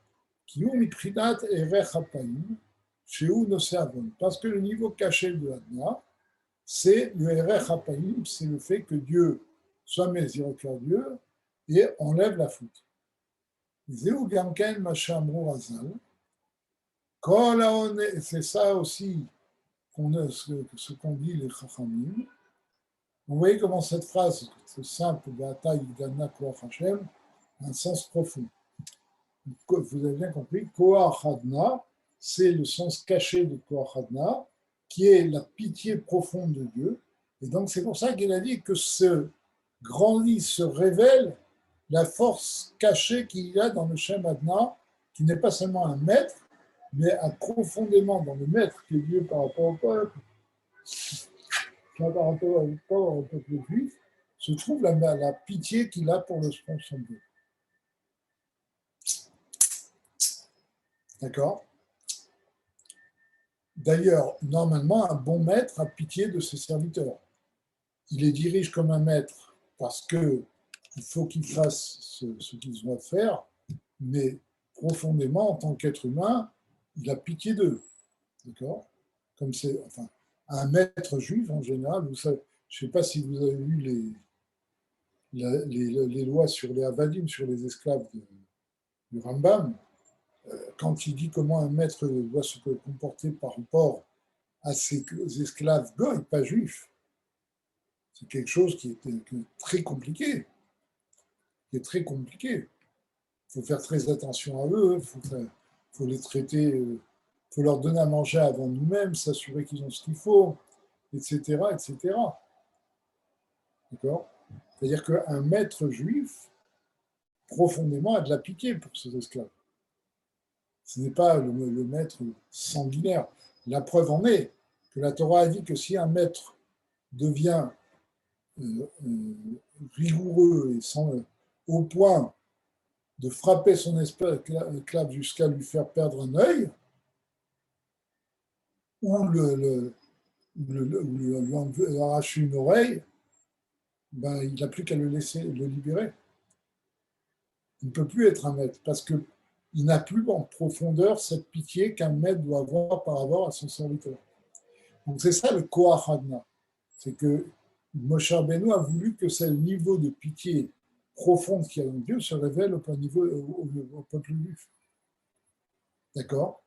Parce que le niveau caché de Adna, c'est le Erech HaPayim, c'est le fait que Dieu soit miséricordieux et enlève la faute. C'est ça aussi ce qu'on dit les Chachamim. Vous voyez comment cette phrase, c'est simple, a un sens profond. Vous avez bien compris, Koach Adna, c'est le sens caché de Koach Adna, qui est la pitié profonde de Dieu. Et donc c'est pour ça qu'il a dit que se grandit, se révèle la force cachée qu'il y a dans le Shem Adna, qui n'est pas seulement un maître, mais profondément dans le maître qui est Dieu par rapport au peuple, par rapport au peuple juif, se trouve la pitié qu'il a pour son peuple. D'accord? D'ailleurs, normalement, un bon maître a pitié de ses serviteurs. Il les dirige comme un maître parce qu'il faut qu'ils fassent ce qu'ils doivent faire, mais profondément, en tant qu'être humain, il a pitié d'eux. D'accord? Comme c'est, enfin, un maître juif, en général, vous savez, je ne sais pas si vous avez vu les lois sur les avadim, sur les esclaves du Rambam. Quand il dit comment un maître doit se comporter par rapport à ses esclaves goy, pas juifs, c'est quelque chose qui est très compliqué. Qui est très compliqué. Il faut faire très attention à eux, il faut les traiter, il faut leur donner à manger avant nous-mêmes, s'assurer qu'ils ont ce qu'il faut, etc., etc. D'accord? C'est-à-dire qu'un maître juif, profondément, a de la pitié pour ses esclaves. Ce n'est pas le maître sanguinaire. La preuve en est que la Torah a dit que si un maître devient rigoureux et au point de frapper son esclave jusqu'à lui faire perdre un œil, ou lui arracher une oreille, il n'a plus qu'à le libérer. Il ne peut plus être un maître, parce que il n'a plus en profondeur cette pitié qu'un maître doit avoir par rapport à son serviteur. Donc c'est ça le Koach Adna. C'est que Moshe Rabbeinu a voulu que ce niveau de pitié profonde qu'il y a dans Dieu se révèle au peuple juif. D'accord?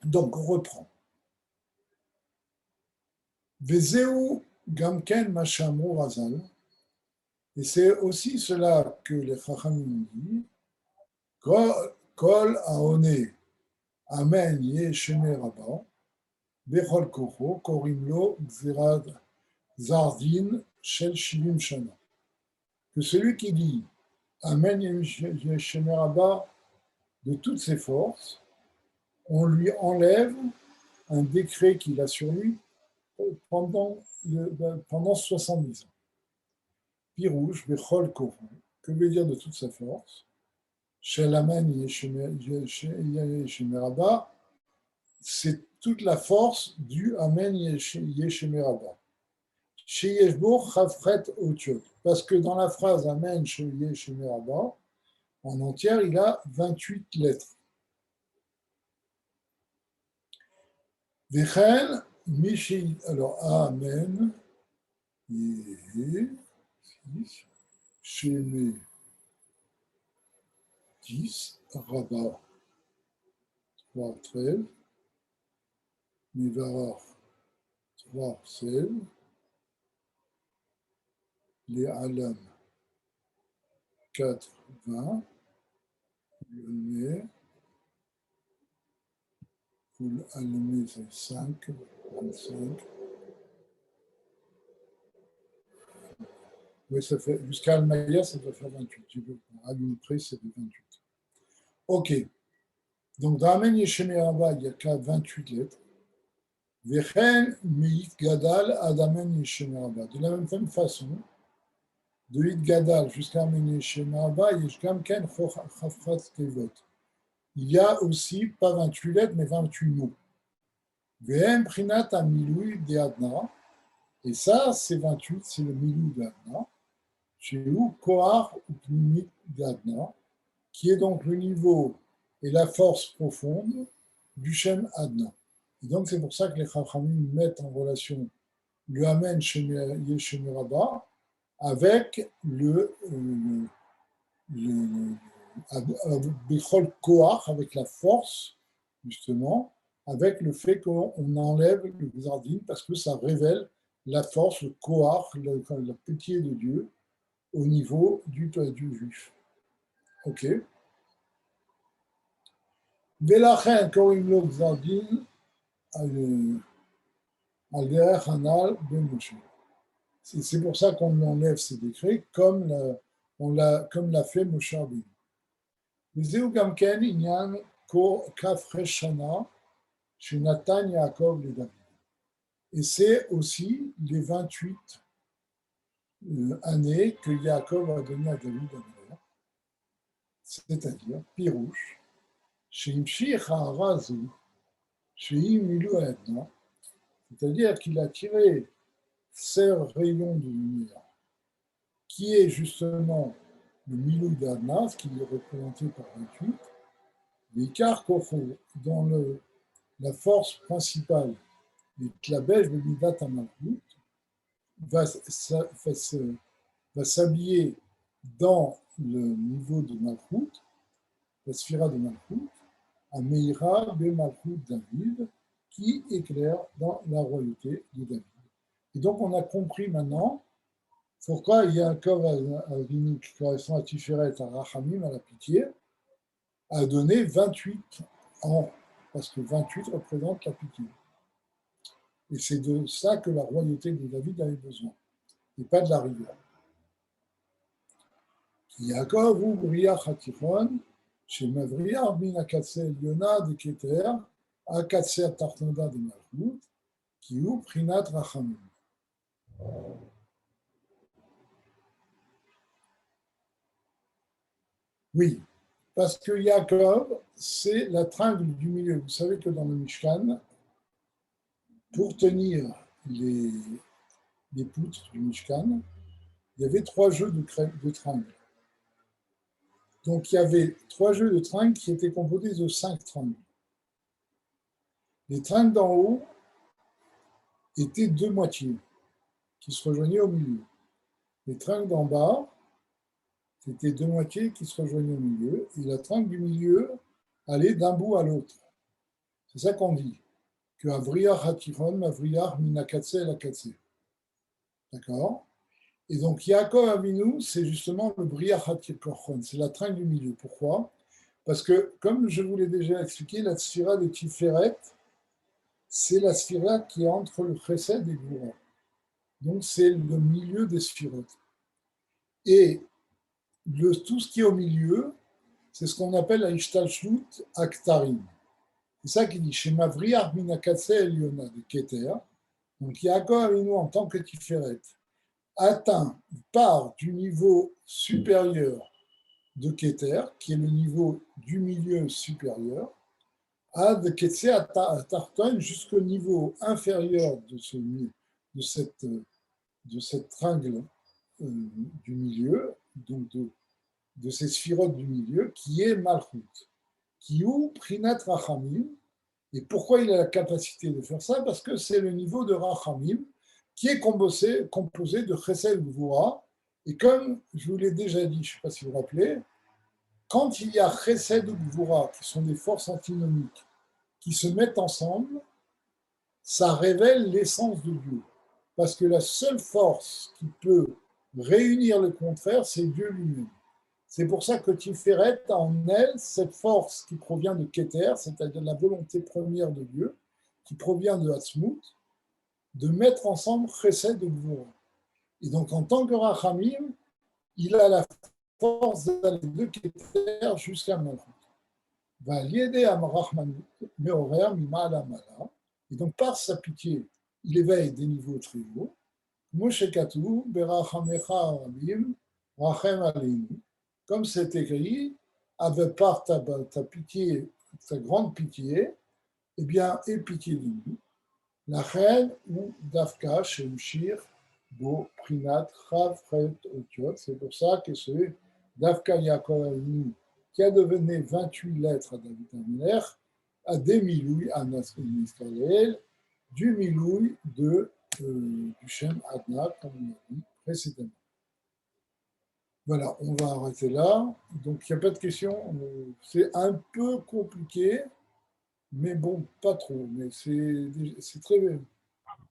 Donc on reprend. Vezeu Gamken Mashamru Razal. Et c'est aussi cela que les Chachamim disent. Kol Aone Amen Ye Sheme Rabba. Bechol Kocho Korim Lo Gzerad Zardin Shel Shivim Shana. Que celui qui dit Amen Yesheme Rabba de toutes ses forces, on lui enlève un décret qu'il a sur lui pendant 70 ans. Pirouche, Bechol Kocho, que veut dire de toute sa force? Shel Amen Yesheme Rabba, c'est toute la force du Amen Yesheme Rabba. Parce que dans la phrase Amen Yesheme Rabba, en entière, il a 28 lettres. Vechen, Michi, alors Amen, Sheme 10, Rabba 3, 13, Mivarach 3, 16, les Alam 4, 20, le Ner, Poul Alamé c'est 5, 25. Oui, ça fait, jusqu'à Almaya, ça doit faire 28. À l'une près, ça fait 28. Ok. Donc, dans Amen Yesheme Rabba, il n'y a qu'à 28 lettres. Vechen Meit Gadal Ad Amen Yesheme Rabba. De la même façon, de Hit Gadal jusqu'à Amen Yesheme Rabba, Yeshgam Ken Chafrat Tevot. Il y a aussi, pas 28 lettres, mais 28 mots. Vehem Prinat Amiloui de Adna. Et ça, c'est 28, c'est le Milou de Adna. Chez nous, Kohar ou Pnimit d'Adna, qui est donc le niveau et la force profonde du Shem Adna. Et donc, c'est pour ça que les Chachamim mettent en relation le Amen Yesheme Rabba avec le Bechol Kohar, avec la force, justement, avec le fait qu'on enlève le Gzardin, parce que ça révèle la force, le Kohar, la pitié de Dieu, au niveau du juif. Ok. Velachen korim lo gzardin al derech hanal ben Moshe. C'est pour ça qu'on enlève ces décrets comme l'a fait Moshe Rabbeinu. Vezeu gamken inyan kaf shana shenatan Yaakov le David. Et c'est aussi les 28 années que Yaakov a donné à David à Béla, c'est-à-dire Pirouche. C'est-à-dire qu'il a tiré ces rayons de lumière, qui est justement le Milou d'Adna, ce qui est représenté par 28, l'écart Kofo, dans la force principale, les Klabèches de Midat Amalkout, va s'habiller dans le niveau de Malkout, la sphira de Malkout, à Meira be Malkout David, qui éclaire dans la royauté de David. Et donc on a compris maintenant pourquoi Yaakov Avinu, qui correspond à Tiferet, à Rachamim, à la pitié, a donné 28 ans, parce que 28 représente la pitié. Et c'est de ça que la royauté de David avait besoin, et pas de la rigueur. Yaakov ou Briach Hatichon, chez Mavriar, bin Akatse Yona de Keter, Akatse Tartonda de Malchut, qui ou Prinat Rachamim. Oui, parce que Yaakov, c'est la tringle du milieu. Vous savez que dans le Mishkan, pour tenir les poutres du Mishkan, il y avait 3 jeux de tringles. Donc, il y avait 3 jeux de tringles qui étaient composés de 5 tringles. Les tringles d'en haut étaient 2 moitiés qui se rejoignaient au milieu. Les tringles d'en bas, c'était 2 moitiés qui se rejoignaient au milieu. Et la tringle du milieu allait d'un bout à l'autre. C'est ça qu'on dit. Que Avriyar Hatiron, Avriyar Minakatse et Lakatse. D'accord? Et donc, Yaakov Avinu, c'est justement le Briar Hatiron, c'est la tringle du milieu. Pourquoi? Parce que, comme je vous l'ai déjà expliqué, la sphira de Tiferet, c'est la sphira qui est entre le Chesed et le Gvura. Donc, c'est le milieu des sphirotes. Et tout ce qui est au milieu, c'est ce qu'on appelle la Ishtalshlut Aktarim. C'est ça qui dit chez Mavriar Minakatse Eliona de Keter. Donc, Yaakov Avinu, en tant que Tiferet, part du niveau supérieur de Keter, qui est le niveau du milieu supérieur, ad Ketse Tarton jusqu'au niveau inférieur de cette tringle du milieu, donc de ces sphirotes du milieu, qui est Malchut, qui ou Prinat Rachamim. Et pourquoi il a la capacité de faire ça? Parce que c'est le niveau de Rachamim qui est composé de Chesed Gvura. Et comme je vous l'ai déjà dit, je ne sais pas si vous vous rappelez, quand il y a Chesed ou Gvura, qui sont des forces antinomiques, qui se mettent ensemble, ça révèle l'essence de Dieu. Parce que la seule force qui peut réunir le contraire, c'est Dieu lui-même. C'est pour ça que Tiferet a en elle cette force qui provient de Keter, c'est-à-dire de la volonté première de Dieu, qui provient de Hatzmut, de mettre ensemble Chesed et Gvura. Et donc, en tant que Rachamim, il a la force d'aller de Keter jusqu'à Malchut. Va lieder à Rachman Meorer, Mimala Mala. Et donc, par sa pitié, il éveille des niveaux très hauts. Moshe Katou, Berachamecha Arabim, Rachem Aleinu. Comme c'est écrit, avec par ta pitié, ta grande pitié, eh bien, aie pitié de nous. La reine ou Dafka, Shemshir, Bo, Prinat, Chav, Fret, Otiot. C'est pour ça que c'est Dafka Yaakov Avinu, qui a donné 28 lettres à David Ameler, a des milouilles à Nasrin Israël, du milouille du Shem Adna, comme on a dit précédemment. Voilà, on va arrêter là. Donc, il n'y a pas de questions. C'est un peu compliqué, mais bon, pas trop. Mais c'est très,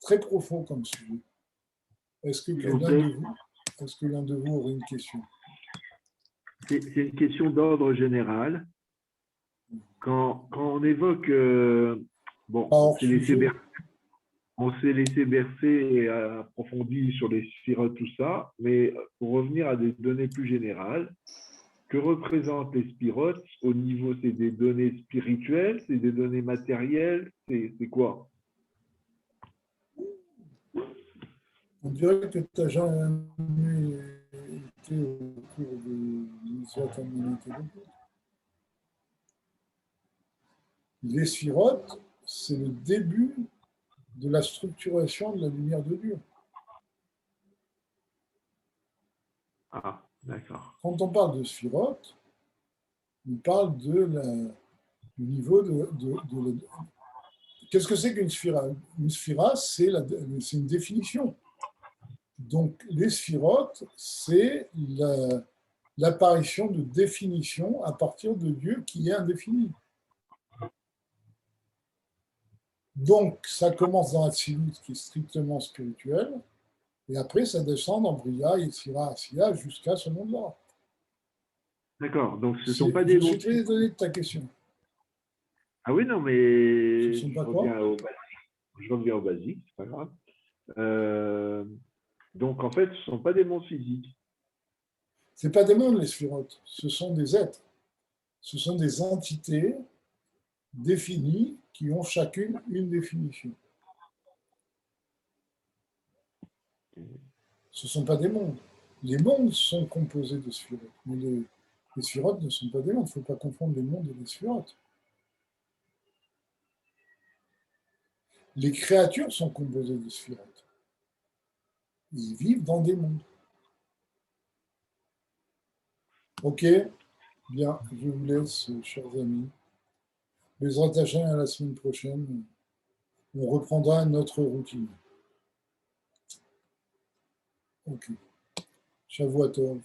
très profond comme sujet. Est-ce que l'un de vous aurait une question? C'est une question d'ordre général. Quand on évoque, bon, on s'est laissé bercer et approfondir sur les sphirotes, tout ça, mais pour revenir à des données plus générales, que représentent les sphirotes au niveau, c'est des données spirituelles, c'est des données matérielles, c'est quoi? On dirait que tu n'as jamais été au cours de l'histoire de l'humanité. Les sphirotes, c'est le début de la structuration de la lumière de Dieu. Ah, d'accord. Quand on parle de sphirotes, on parle du niveau de Qu'est-ce que c'est qu'une sphira? Une sphira, c'est une définition. Donc, les sphirotes, c'est l'apparition de définition à partir de Dieu qui est indéfini. Donc, ça commence dans Atsilut, qui est strictement spirituel, et après, ça descend dans Bria, Yetzira, Asiya, jusqu'à ce monde-là. D'accord, donc ce ne sont pas des mots. Je suis très étonné de ta question. Ah oui, non, mais je reviens au basique, c'est pas grave. Donc, en fait, ce ne sont pas des mondes physiques. Ce ne sont pas des mondes, les sphirotes. Ce sont des êtres. Ce sont des entités définies qui ont chacune une définition. Ce ne sont pas des mondes. Les mondes sont composés de sphirotes, mais les sphirotes ne sont pas des mondes. Il ne faut pas confondre les mondes et les sphirotes. Les créatures sont composées de sphirotes. Ils vivent dans des mondes. Ok? Bien, je vous laisse, chers amis. Bezrat Hashem, à la semaine prochaine. On reprendra notre routine. Ok. Shavuot Tov.